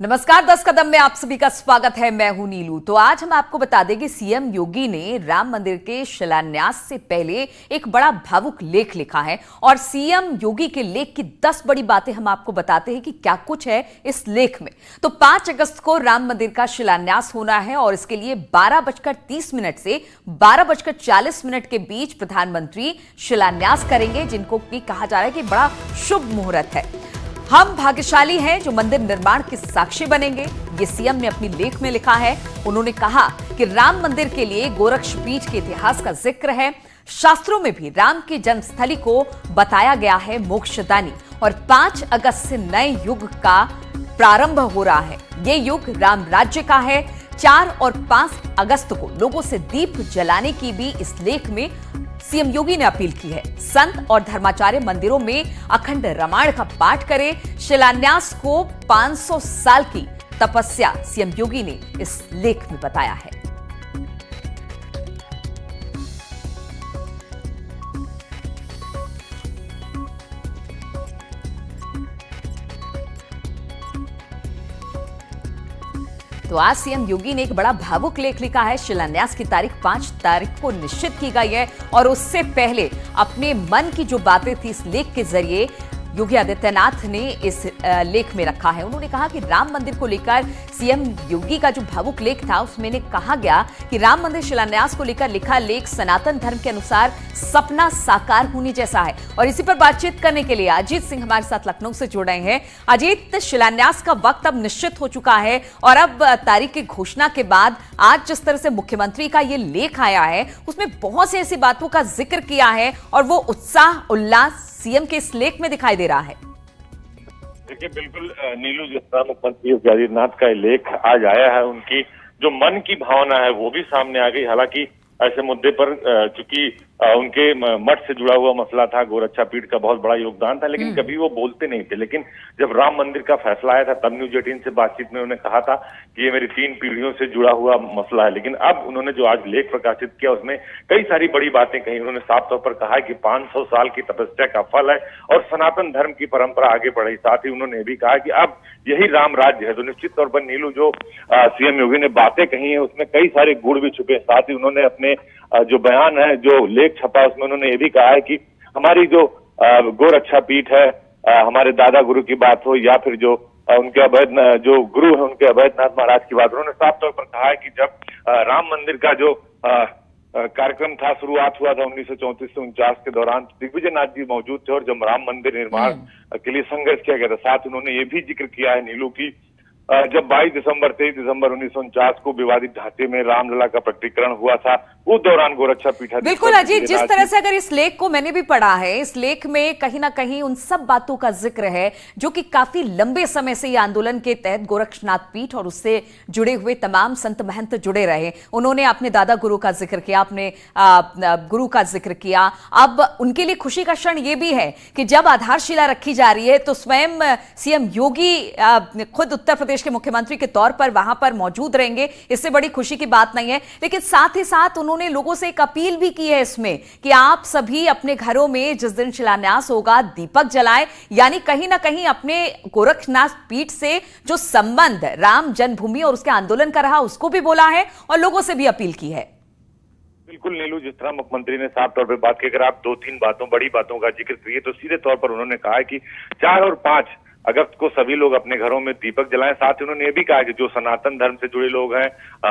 नमस्कार, 10 कदम में आप सभी का स्वागत है। मैं हूं नीलू। तो आज हम आपको बता दें कि सीएम योगी ने राम मंदिर के शिलान्यास से पहले एक बड़ा भावुक लेख लिखा है और सीएम योगी के लेख की 10 बड़ी बातें हम आपको बताते हैं कि क्या कुछ है इस लेख में। तो 5 अगस्त को राम मंदिर का शिलान्यास होना है और इसके लिए 12:30 से 12:40 के बीच प्रधानमंत्री शिलान्यास करेंगे, जिनको भी कहा जा रहा है कि बड़ा शुभ मुहूर्त है। हम भाग्यशाली हैं जो मंदिर निर्माण के साक्षी बनेंगे, ये सीएम ने अपनी लेख में लिखा है। उन्होंने कहा कि राम मंदिर के लिए गोरक्षपीठ के इतिहास का जिक्र है। शास्त्रों में भी राम की जन्मस्थली को बताया गया है मोक्षदानी और 5 अगस्त से नए युग का प्रारंभ हो रहा है। ये युग राम राज्य का है। 4 और 5 अगस्त को लोगों से दीप जलाने की भी इस लेख में सीएम योगी ने अपील की है। संत और धर्माचार्य मंदिरों में अखंड रामायण का पाठ करें। शिलान्यास को 500 साल की तपस्या सीएम योगी ने इस लेख में बताया है। तो आज सीएम योगी ने एक बड़ा भावुक लेख लिखा है। शिलान्यास की तारीख 5 तारीख को निश्चित की गई है और उससे पहले अपने मन की जो बातें थी इस लेख के जरिए योगी आदित्यनाथ ने इस लेख में रखा है। उन्होंने कहा कि राम मंदिर को लेकर सीएम योगी का जो भावुक लेख था उसमें कहा गया कि राम मंदिर शिलान्यास को लेकर लिखा लेख सनातन धर्म के अनुसार सपना साकार होने जैसा है। और इसी पर बातचीत करने के लिए अजीत सिंह हमारे साथ लखनऊ से जुड़ रहे हैं। अजीत, शिलान्यास का वक्त अब निश्चित हो चुका है और अब तारीख की घोषणा के बाद आज जिस तरह से मुख्यमंत्री का ये लेख आया है उसमें बहुत सी ऐसी बातों का जिक्र किया है और वो उत्साह उल्लास सीएम के इस लेख में दिखाई दे रहा है। देखिए, बिल्कुल नीलू, जिस तरह मुख्यमंत्री योगी आदित्यनाथ का लेख आज आया है, उनकी जो मन की भावना है वो भी सामने आ गई। हालांकि ऐसे मुद्दे पर चूंकि उनके मठ से जुड़ा हुआ मसला था, गोरक्षा पीठ का बहुत बड़ा योगदान था, लेकिन कभी वो बोलते नहीं थे। लेकिन जब राम मंदिर का फैसला आया था तब न्यूज 18 से बातचीत में उन्होंने कहा था कि ये मेरी 3 पीढ़ियों से जुड़ा हुआ मसला है। लेकिन अब उन्होंने जो आज लेख प्रकाशित किया उसमें कई सारी बड़ी बातें कही। उन्होंने साफ तौर पर कहा कि 500 साल की तपस्या का फल है और सनातन धर्म की परंपरा आगे बढ़ी। साथ ही उन्होंने ये भी कहा कि अब यही राम राज्य है। तो निश्चित तौर पर नीलू, जो सीएम योगी ने बातें कही है उसमें कई सारे गुण भी छुपे। साथ ही उन्होंने अपने जो बयान है, जो लेख छपा, उसमें उन्होंने ये भी कहा है कि हमारी जो गोरक्षा पीठ है, हमारे दादा गुरु की बात हो या फिर जो उनके अवैध जो गुरु है उनके अवैधनाथ महाराज की बात, उन्होंने साफ तौर पर कहा है कि जब राम मंदिर का जो कार्यक्रम था, शुरुआत हुआ था 1934 से 49 के दौरान, दिग्विजय नाथ जी मौजूद थे और जब राम मंदिर निर्माण के लिए संघर्ष किया गया था। साथ उन्होंने ये भी जिक्र किया है नीलू की जब 23 दिसंबर 1949 को विवादित ढांचे में रामलला का प्रकटीकरण हुआ था, उस दौरान गोरक्षा पीठ। बिल्कुल अजीत, जिस तरह से अगर इस लेख को मैंने भी पढ़ा है, इस लेख में कहीं ना कहीं उन सब बातों का जिक्र है जो कि काफी लंबे समय से ये आंदोलन के तहत गोरक्षनाथ पीठ और उससे जुड़े हुए तमाम संत महंत जुड़े रहे। उन्होंने अपने दादा गुरु का जिक्र किया, अपने गुरु का जिक्र किया। अब उनके लिए खुशी का क्षण ये भी है कि जब आधारशिला रखी जा रही है तो स्वयं सीएम योगी खुद उत्तर प्रदेश के मुख्यमंत्री के तौर पर वहां पर मौजूद रहेंगे। इससे बड़ी खुशी की बात नहीं है। लेकिन साथ ही साथ उन्होंने लोगों से एक अपील भी की है इसमें कि आप सभी अपने घरों में जिस दिन शिलान्यास होगा दीपक जलाएं, यानी कहीं ना कहीं अपने गोरक्षनाथ पीठ से जो संबंध राम जन्मभूमि और उसके आंदोलन का रहा उसको भी बोला है और लोगों से भी अपील की है। बिल्कुल नीलू, जिस तरह मुख्यमंत्री ने साफ तौर पर बात की, अगर आप 2-3 बड़ी बातों का जिक्र करिए तो सीधे तौर पर उन्होंने कहा है कि 4 और 5 अगस्त को सभी लोग अपने घरों में दीपक जलाएं। साथ ही उन्होंने ये भी कहा कि जो सनातन धर्म से जुड़े लोग हैं,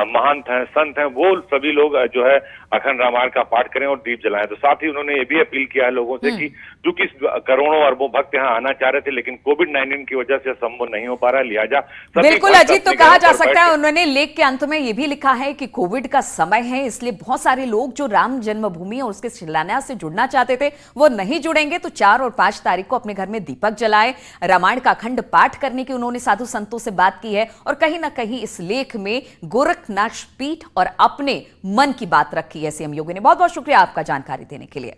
महंत हैं, संत हैं, वो सभी लोग जो है अखंड रामायण का पाठ करें और दीप जलाएं। तो साथ ही उन्होंने ये भी अपील किया है लोगों से कि जो कि करोड़ों अरबों भक्त यहाँ आना चाह रहे थे लेकिन कोविड-19 की वजह से संभव नहीं हो पा रहा है, लिहाजा बिल्कुल अजीत, तो कहा जा सकता है। उन्होंने लेख के अंत में ये भी लिखा है कि कोविड का समय है, इसलिए बहुत सारे लोग जो राम जन्मभूमि और उसके शिलान्यास से जुड़ना चाहते थे वो नहीं जुड़ेंगे। तो 4 और 5 तारीख को अपने घर में दीपक जलाए, रामायण का अखंड पाठ करने की उन्होंने साधु संतों से बात की है और कहीं ना कहीं इस लेख में गोरक्षनाथ पीठ और अपने मन की बात रखी है सीएम योगी ने। बहुत बहुत शुक्रिया आपका जानकारी देने के लिए।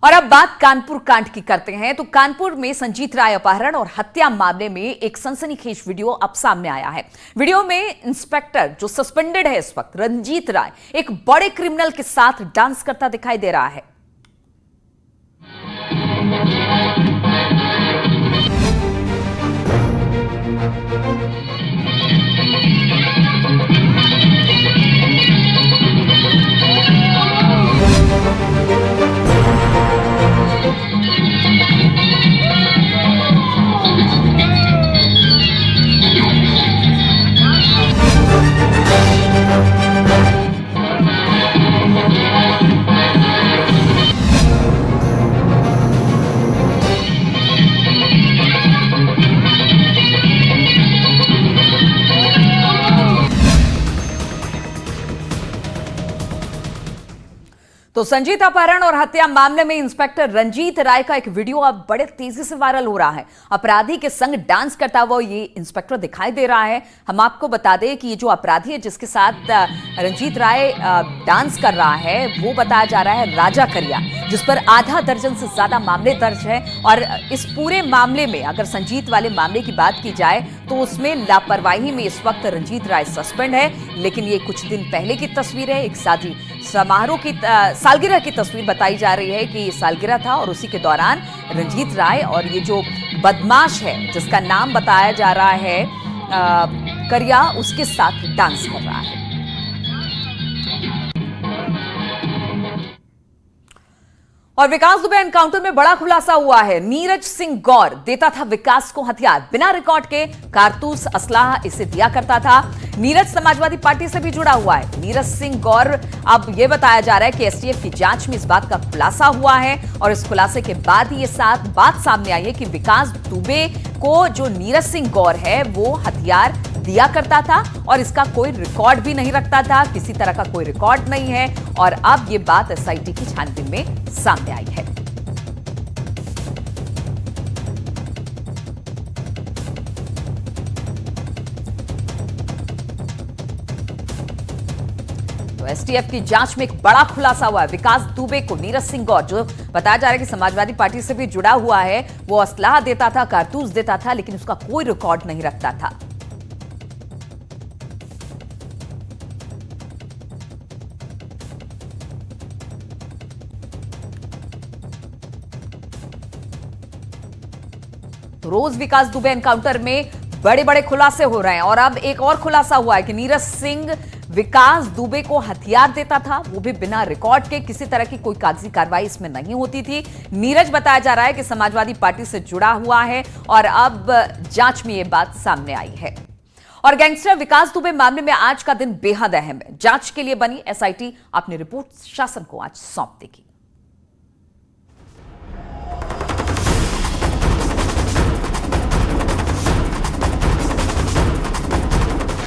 और अब बात कानपुर कांड की करते हैं। तो कानपुर में संजीत राय अपहरण और हत्या मामले में एक सनसनीखेज वीडियो अब सामने आया है। वीडियो में इंस्पेक्टर जो सस्पेंडेड है इस वक्त, रंजीत राय, एक बड़े क्रिमिनल के साथ डांस करता दिखाई दे रहा है। तो संजीत अपहरण और हत्या मामले में इंस्पेक्टर रंजीत राय का एक वीडियो अब बड़े तेजी से वायरल हो रहा है। अपराधी के संग डांस करता हुआ ये इंस्पेक्टर दिखाई दे रहा है। हम आपको बता दें कि ये जो अपराधी है जिसके साथ रंजीत राय डांस कर रहा है वो बताया जा रहा है राजा करिया, जिस पर आधा दर्जन से ज्यादा मामले दर्ज है। और इस पूरे मामले में अगर संजीत वाले मामले की बात की जाए तो उसमें लापरवाही में इस वक्त रंजीत राय सस्पेंड है। लेकिन ये कुछ दिन पहले की तस्वीर है, एक शादी समारोह की सालगिरह की तस्वीर बताई जा रही है कि ये सालगिरह था और उसी के दौरान रंजीत राय और ये जो बदमाश है जिसका नाम बताया जा रहा है करिया, उसके साथ डांस कर रहा है। और विकास दुबे एनकाउंटर में बड़ा खुलासा हुआ है। नीरज सिंह गौर देता था विकास को हथियार, बिना रिकॉर्ड के कारतूस असलाह इसे दिया करता था। नीरज समाजवादी पार्टी से भी जुड़ा हुआ है। नीरज सिंह गौर, अब यह बताया जा रहा है कि एसटीएफ की जांच में इस बात का खुलासा हुआ है और इस खुलासे के बाद ही ये बात सामने आई है कि विकास दुबे को जो नीरज सिंह गौर है वो हथियार दिया करता था और इसका कोई रिकॉर्ड भी नहीं रखता था, किसी तरह का कोई रिकॉर्ड नहीं है। और अब यह बात एसआईटी की छानबीन में सामने आई है। तो एसटीएफ की जांच में एक बड़ा खुलासा हुआ है। विकास दुबे को नीरज सिंह गौर, जो बताया जा रहा है कि समाजवादी पार्टी से भी जुड़ा हुआ है, वो असलाह देता था, कारतूस देता था, लेकिन उसका कोई रिकॉर्ड नहीं रखता था। तो रोज विकास दुबे एनकाउंटर में बड़े बड़े खुलासे हो रहे हैं और अब एक और खुलासा हुआ है कि नीरज सिंह विकास दुबे को हथियार देता था, वो भी बिना रिकॉर्ड के। किसी तरह की कोई कागजी कार्रवाई इसमें नहीं होती थी। नीरज बताया जा रहा है कि समाजवादी पार्टी से जुड़ा हुआ है और अब जांच में यह बात सामने आई है। और गैंगस्टर विकास दुबे मामले में आज का दिन बेहद अहम है। जांच के लिए बनी एसआईटी अपनी रिपोर्ट शासन को आज सौंप देगी।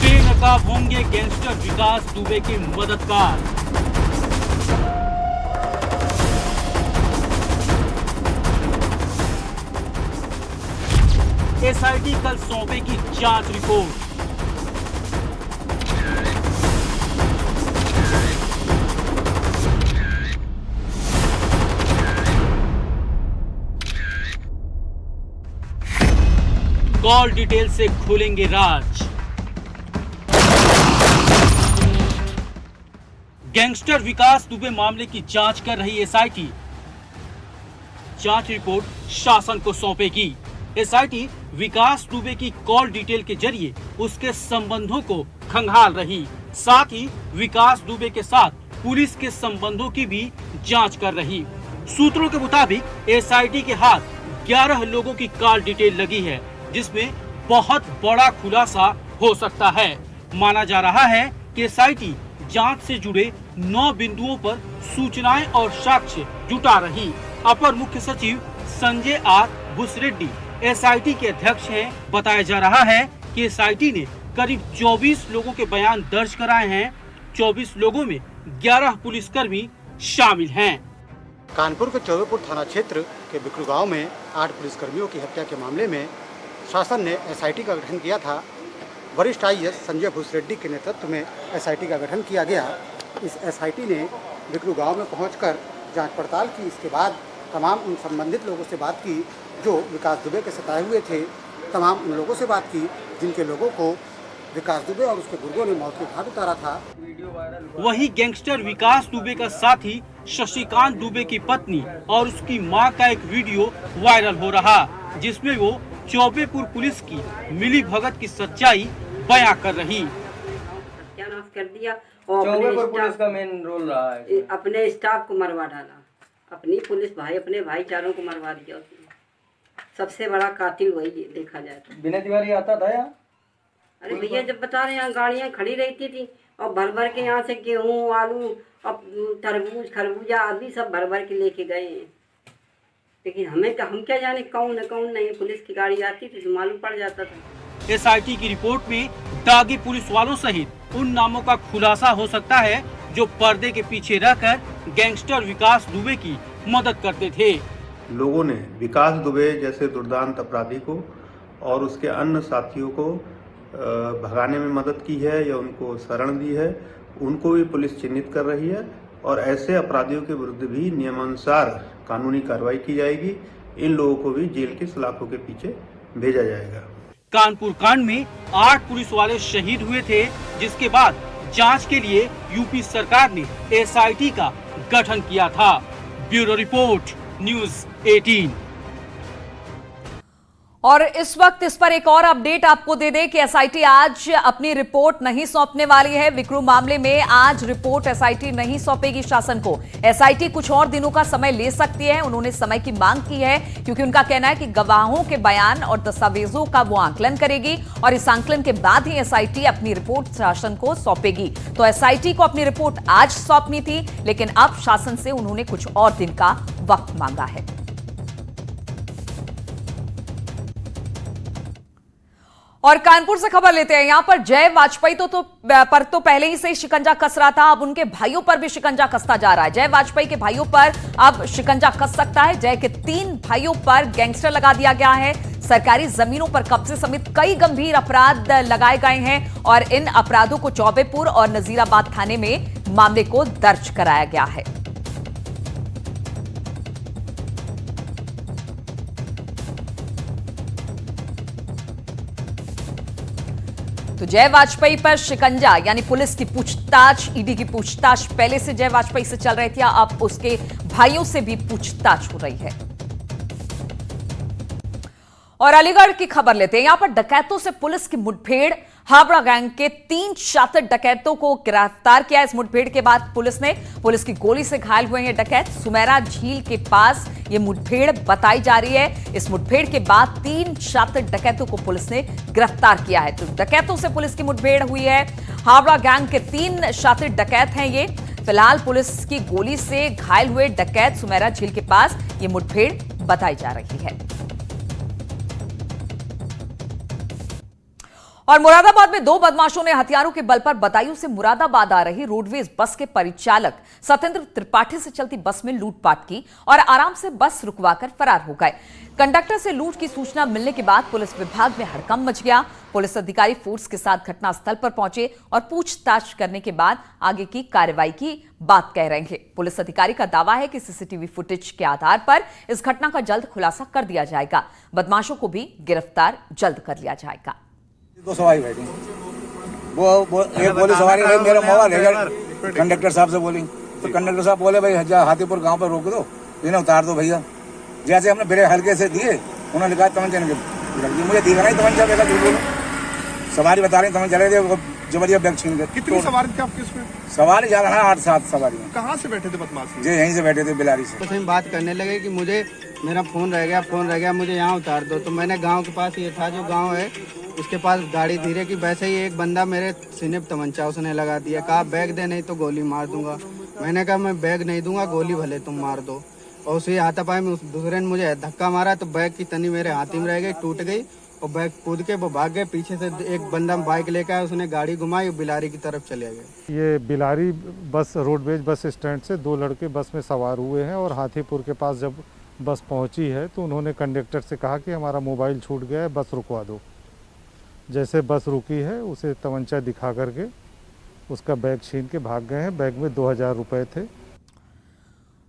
बेनकाब होंगे गैंगस्टर विकास दुबे के मददगार। एसआईटी कल सौंपेगी जांच रिपोर्ट। कॉल डिटेल से खुलेंगे राज। गैंगस्टर विकास दुबे मामले की जांच कर रही एसआईटी जांच रिपोर्ट शासन को सौंपेगी। एसआईटी विकास दुबे की कॉल डिटेल के जरिए उसके संबंधों को खंगाल रही, साथ ही विकास दुबे के साथ पुलिस के संबंधों की भी जांच कर रही। सूत्रों के मुताबिक एसआईटी के हाथ 11 लोगों की कॉल डिटेल लगी है, जिसमें बहुत बड़ा खुलासा हो सकता है। माना जा रहा है कि एसआईटी जांच से जुड़े 9 बिंदुओं पर सूचनाएं और साक्ष्य जुटा रही। अपर मुख्य सचिव संजय आर भुसरेड्डी एसआईटी के अध्यक्ष हैं। बताया जा रहा है कि एसआईटी ने करीब 24 लोगों के बयान दर्ज कराए हैं। 24 लोगों में 11 पुलिसकर्मी शामिल हैं। कानपुर के चौबेपुर थाना क्षेत्र के बिकरू गांव में 8 पुलिसकर्मियों की हत्या के मामले में शासन ने एसआईटी का गठन किया था। वरिष्ठ आईएएस संजय भुसरेड्डी के नेतृत्व में एसआईटी का गठन किया गया। इस एसआईटी ने बिकरू गांव में पहुंचकर जांच पड़ताल की। इसके बाद तमाम उन संबंधित लोगों से बात की जो विकास दुबे के सताए हुए थे। तमाम उन लोगों से बात की जिनके लोगों को विकास दुबे और उसके गुर्गों ने मौत के घाट उतारा था। वही गैंगस्टर विकास दुबे का साथी शशिकांत दुबे की पत्नी और उसकी मां का एक वीडियो वायरल हो रहा, जिसमें वो चौबेपुर पुलिस की मिली भगत की सच्चाई बयां कर रही। सत्यानाश कर दिया और चौबेपुर पुलिस का मेन रोल रहा है। अपने स्टाफ को मरवा डाला, अपनी पुलिस भाई अपने भाईचारों को मरवा दिया उसने। सबसे बड़ा कातिल वही है, देखा जाए तो। विनय तिवारी आता था यहाँ? अरे भैया जब बता रहे हैं गाड़ियाँ खड़ी रहती थी और भर भर के यहाँ से गेहूँ आलू और तरबूज खरबूजा आदि सब भर भर के लेके गए हैं। लेकिन हम क्या जाने कौन है कौन नहीं। पुलिस की गाड़ी आती थी तो मालूम पड़ जाता था। एसआईटी की रिपोर्ट में दागी पुलिस वालों सहित उन नामों का खुलासा हो सकता है जो पर्दे के पीछे रहकर गैंगस्टर विकास दुबे की मदद करते थे। लोगों ने विकास दुबे जैसे दुर्दांत अपराधी को और उसके अन्य साथियों को भगाने में मदद की है या उनको शरण दी है, उनको भी पुलिस चिन्हित कर रही है और ऐसे अपराधियों के विरुद्ध भी नियमानुसार कानूनी कार्रवाई की जाएगी। इन लोगों को भी जेल की सलाखों के पीछे भेजा जाएगा। कानपुर कांड में 8 पुलिस वाले शहीद हुए थे, जिसके बाद जांच के लिए यूपी सरकार ने एसआईटी का गठन किया था। Bureau report, news 18। और इस वक्त इस पर एक और अपडेट आपको दे दें कि एसआईटी आज अपनी रिपोर्ट नहीं सौंपने वाली है। विक्रम मामले में आज रिपोर्ट एसआईटी नहीं सौंपेगी शासन को। एसआईटी कुछ और दिनों का समय ले सकती है। उन्होंने समय की मांग की है क्योंकि उनका कहना है कि गवाहों के बयान और दस्तावेजों का वो आंकलन करेगी और इस आंकलन के बाद ही एसआईटी अपनी रिपोर्ट शासन को सौंपेगी। तो एसआईटी को अपनी रिपोर्ट आज सौंपनी थी, लेकिन अब शासन से उन्होंने कुछ और दिन का वक्त मांगा है। और कानपुर से खबर लेते हैं। यहां पर जय वाजपेयी पर तो पहले ही से शिकंजा कस रहा था, अब उनके भाइयों पर भी शिकंजा कसता जा रहा है। जय वाजपेयी के भाइयों पर अब शिकंजा कस सकता है। जय के 3 भाइयों पर गैंगस्टर लगा दिया गया है। सरकारी जमीनों पर कब्जे समेत कई गंभीर अपराध लगाए गए हैं और इन अपराधों को चौबेपुर और नजीराबाद थाने में मामले को दर्ज कराया गया है। तो जय वाजपेयी पर शिकंजा यानी पुलिस की पूछताछ, ईडी की पूछताछ पहले से जय वाजपेयी से चल रही थी, अब उसके भाइयों से भी पूछताछ हो रही है। और अलीगढ़ की खबर लेते हैं। यहां पर डकैतों से पुलिस की मुठभेड़, हावड़ा गैंग के 3 शातिर डकैतों को गिरफ्तार किया। इस मुठभेड़ के बाद पुलिस की गोली से घायल हुए हैं डकैत। सुमेरा झील के पास ये मुठभेड़ बताई जा रही है। इस मुठभेड़ के बाद 3 शातिर डकैतों को पुलिस ने गिरफ्तार किया है। तो डकैतों से पुलिस की मुठभेड़ हुई है। हावड़ा गैंग के 3 शातिर डकैत हैं ये। फिलहाल पुलिस की गोली से घायल हुए डकैत सुमेरा झील के पास ये मुठभेड़ बताई जा रही है। और मुरादाबाद में 2 बदमाशों ने हथियारों के बल पर बदायूं से मुरादाबाद आ रही रोडवेज बस के परिचालक सत्येंद्र त्रिपाठी से चलती बस में लूटपाट की और आराम से बस रुकवाकर फरार हो गए। कंडक्टर से लूट की सूचना मिलने के बाद पुलिस विभाग में हड़कंप मच गया। पुलिस अधिकारी फोर्स के साथ घटनास्थल पर पहुंचे और पूछताछ करने के बाद आगे की कार्रवाई की बात कह रहे हैं। पुलिस अधिकारी का दावा है कि सीसीटीवी फुटेज के आधार पर इस घटना का जल्द खुलासा कर दिया जाएगा। बदमाशों को भी गिरफ्तार जल्द कर लिया जाएगा। 2 सवारी बैठी, वो एक बोली सवारी भाई मेरा मोबाइल है, कंडक्टर साहब से बोली तो कंडक्टर साहब बोले भाई हाथीपुर गांव पर रोक दो, इन्हें उतार दो भैया। जैसे हमने ब्रेक हल्के से दिए, उन्होंने कहा तमंचा नहीं, मुझे दिखा नहीं तमंचा, बेटा झूठ बोलो। सवारी बता रही तमंचा ले दे, जबरदस्त बैग छीन गए। कितनी सवारी थी आपकी इसमें? सवारी ज्यादा है, 8-7 सवारी। कहाँ से बैठे थे बदमाश? जी यहीं से बैठे थे, बिलारी से। तो बात करने लगे कि मुझे मेरा फोन रह गया, मुझे यहाँ उतार दो। तो मैंने गांव के पास ये था जो गांव है उसके पास गाड़ी धीरे की, वैसे ही एक बंदा मेरे सीने पे तमंचा उसने लगा दिया, कहा बैग दे नहीं तो गोली मार दूंगा। मैंने कहा मैं बैग नहीं दूंगा, गोली भले तुम मार दो। और उसी हाथापाई में उस दूसरे ने मुझे धक्का मारा तो बैग की तनी मेरे हाथी में रह गई, टूट गई और बैग कूद के वो भाग गए। पीछे से एक बंदा बाइक लेकर आया, उसने गाड़ी घुमाई, बिलारी की तरफ चले गए। ये बिलारी बस रोडवेज बस स्टैंड से 2 लड़के बस में सवार हुए हैं और हाथीपुर के पास जब बस पहुंची है तो उन्होंने कंडक्टर से कहा कि हमारा मोबाइल छूट गया है, बस रुकवा दो। जैसे बस रुकी है उसे तमंचा दिखा करके उसका बैग छीन के भाग गए हैं। बैग में 2000 रुपए थे।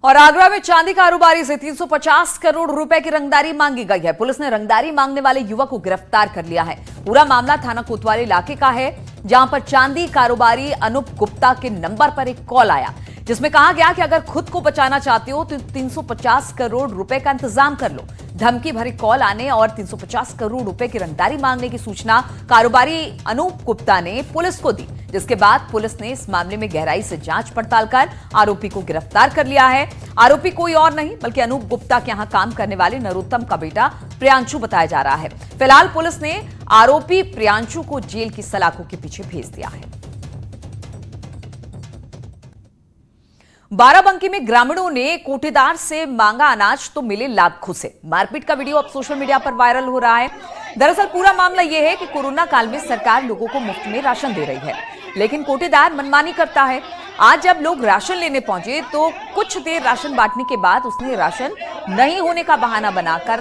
और आगरा में चांदी कारोबारी से 350 करोड़ रुपए की रंगदारी मांगी गई है। पुलिस ने रंगदारी मांगने वाले युवक को गिरफ्तार कर लिया है। पूरा मामला थाना कोतवाली इलाके का है, जहां पर चांदी कारोबारी अनूप गुप्ता के नंबर पर एक कॉल आया जिसमें कहा गया कि अगर खुद को बचाना चाहते हो तो 350 करोड़ रुपए का इंतजाम कर लो। धमकी भरी कॉल आने और 350 करोड़ रुपए की रंगदारी मांगने की सूचना कारोबारी अनूप गुप्ता ने पुलिस को दी, जिसके बाद पुलिस ने इस मामले में गहराई से जांच पड़ताल कर आरोपी को गिरफ्तार कर लिया है। आरोपी कोई और नहीं बल्कि अनूप गुप्ता के यहां काम करने वाले नरोत्तम का बेटा प्रियांशु बताया जा रहा है। फिलहाल पुलिस ने आरोपी प्रियांशु को जेल की सलाखों के पीछे भेज दिया है। बाराबंकी में ग्रामीणों ने कोटेदार से मांगा अनाज तो मिले लात घुसे। मारपीट का वीडियो अब सोशल मीडिया पर वायरल हो रहा है। दरअसल पूरा मामला यह है कि कोरोना काल में सरकार लोगों को मुफ्त में राशन दे रही है, लेकिन कोटेदार मनमानी करता है। आज जब लोग राशन लेने पहुंचे तो कुछ देर राशन बांटने के बाद उसने राशन नहीं होने का बहाना बनाकर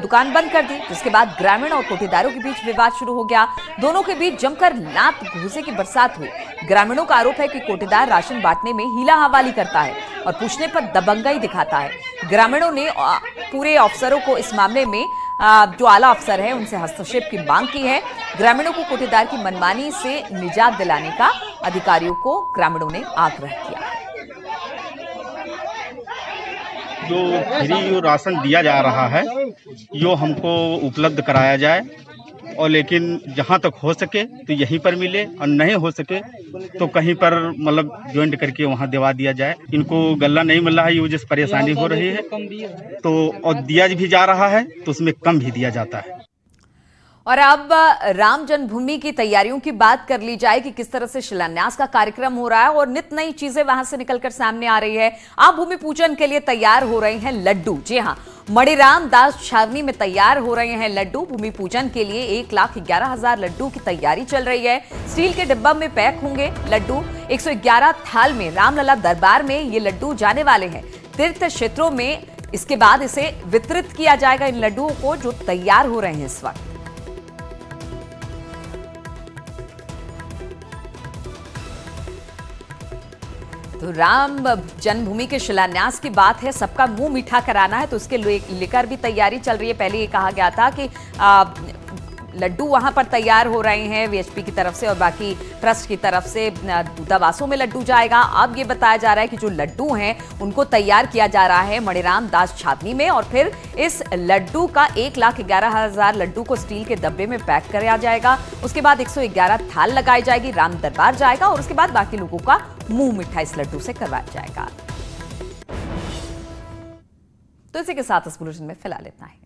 दुकान बंद कर दी, जिसके बाद ग्रामीण और कोटेदारों के बीच विवाद शुरू हो गया। दोनों के बीच जमकर लात घूंसे की बरसात हुई। ग्रामीणों का आरोप है कि कोटेदार राशन बांटने में हीला हवाली करता है और पूछने पर दबंगाई दिखाता है। ग्रामीणों ने पूरे अफसरों को इस मामले में जो आला अफसर है उनसे हस्तक्षेप की मांग की है। ग्रामीणों को कोटेदार की मनमानी से निजात दिलाने का अधिकारियों को ग्रामीणों ने आग्रह किया। जो फ्री राशन दिया जा रहा है यो हमको उपलब्ध कराया जाए, और लेकिन जहाँ तक हो सके तो यहीं पर मिले, और नहीं हो सके तो कहीं पर मतलब ज्वाइंट करके वहाँ दिवा दिया जाए। इनको गल्ला नहीं मिल रहा है, ये वजह से परेशानी हो रही है, तो और दिया भी जा रहा है तो उसमें कम भी दिया जाता है। और अब राम जन्मभूमि की तैयारियों की बात कर ली जाए कि किस तरह से शिलान्यास का कार्यक्रम हो रहा है और नित नई चीजें वहां से निकलकर सामने आ रही है। अब भूमि पूजन के लिए तैयार हो रहे हैं लड्डू। जी हां, मणिराम दास छावनी में तैयार हो रहे हैं लड्डू। भूमि पूजन के लिए 1,11,000 लड्डू की तैयारी चल रही है। स्टील के डिब्बा में पैक होंगे लड्डू। 111 थाल में रामलला दरबार में ये लड्डू जाने वाले हैं तीर्थ क्षेत्रों में। इसके बाद इसे वितरित किया जाएगा इन लड्डुओं को जो तैयार हो रहे हैं इस वक्त। तो राम जन्मभूमि के शिलान्यास की बात है, सबका मुंह मीठा कराना है, तो उसके लेकर भी तैयारी चल रही है। पहले ये कहा गया था कि लड्डू वहां पर तैयार हो रहे हैं वीएचपी की तरफ से और बाकी ट्रस्ट की तरफ से दूतावासों में लड्डू जाएगा। अब ये बताया जा रहा है कि जो लड्डू हैं उनको तैयार किया जा रहा है मणिराम दास छावनी में, और फिर इस लड्डू का 1,11,000 लड्डू को स्टील के डब्बे में पैक किया जाएगा। उसके बाद 111 थाल लगाई जाएगी, राम दरबार जाएगा और उसके बाद बाकी लोगों का मुंह मीठा इस लड्डू से करवाया जाएगा। तो इसी के साथ इस बुलेटिन में फिलहाल इतना ही।